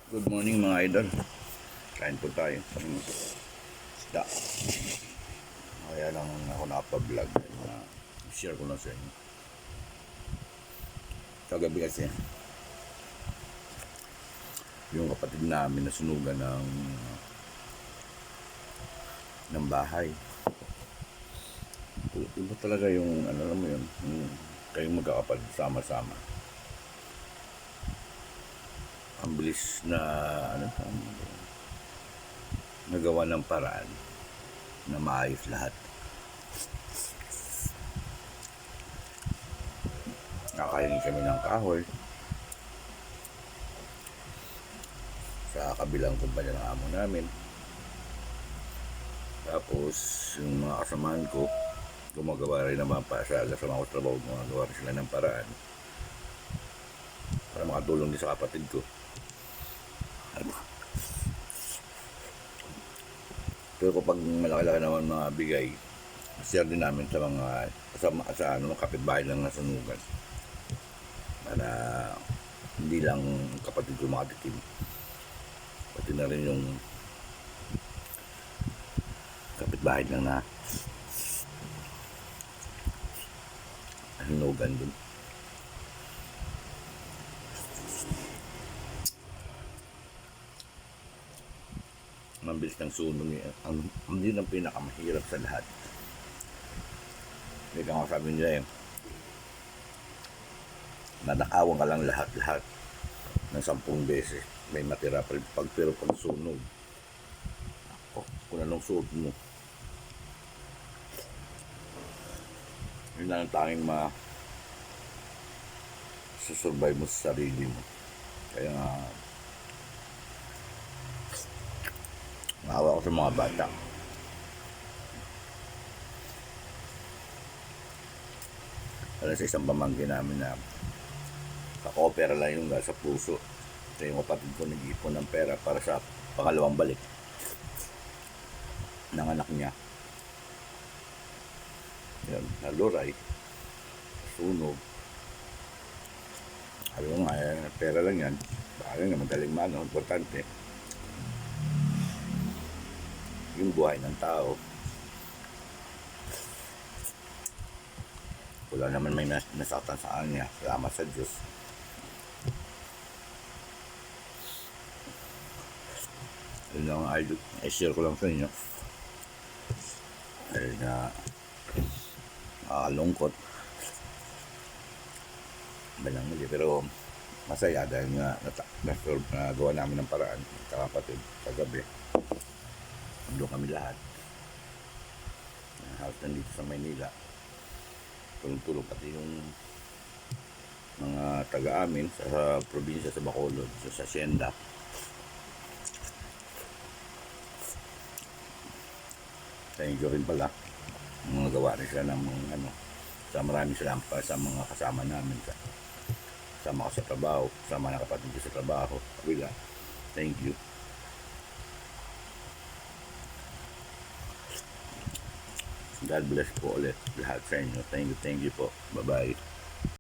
Good morning mga idol. Kain po tayo ng isda. Kaya lang ako nakapag-vlog. Share ko lang sa inyo. Kagabi kasi, yung kapatid namin nasunugan ng bahay. Iba talaga yung ano mo yun, kayong magkakapatid sama-sama. Ang bilis na nagawa ng paraan na maayos lahat. Nakain kami ng kahoy sa kabilang kumpanya ng amo namin. Tapos yung mga kasamahan ko gumagawa rin naman pa sa kasama ko sa trabaho, gumagawa rin sila ng paraan para makatulong din sa kapatid ko. Pero kapag malaki-laki naman mga bigay, share din namin sa mga sa kapitbahay lang nasunugan para hindi lang kapatid ko makatikim, pati na rin yung kapitbahay lang na sunugan din. Mabilis ng sunog ang hindi ang pinakamahirap sa lahat. Hindi ka nga sabi nila nadakawan ka lang lahat ng 10 beses may matira pa rin pero pag sunog kung anong suot mo yun lang ang tanging susurvive mo sa sarili mo. Kaya nga maawa ko sa mga bata. Alam sa isang pamangkin namin na kakopera lang yung sa puso. Ito yung kapatid ko nag-ipon ng pera para sa pangalawang balik ng anak niya. Yan, naluray, sunog. Sabi ko nga, pera lang yan. Baka nga madaling mano, importante yung buhay ng tao. Wala naman may nasaktan sa kanya. Salamat sa Diyos. Yun lang ang idol. I-share ko lang sa inyo. Dahil na nakakalungkot. Balang muli. Pero masaya dahil nga nagawa namin ng paraan sa kapatid kagabi. Doon kami lahat. Halos nandito sa Maynila. Tulong-tulong pati yung mga taga-amin sa probinsya sa Bacolod, sa Hacienda. Thank you rin pala. Mga gawa rin sila ng sa maraming salamat pa sa mga kasama namin. Kasama ko sa trabaho, kasama na kapatid ko sa trabaho. Kabila. Thank you. God bless po ulit lahat sa inyo. Thank you po. Bye-bye.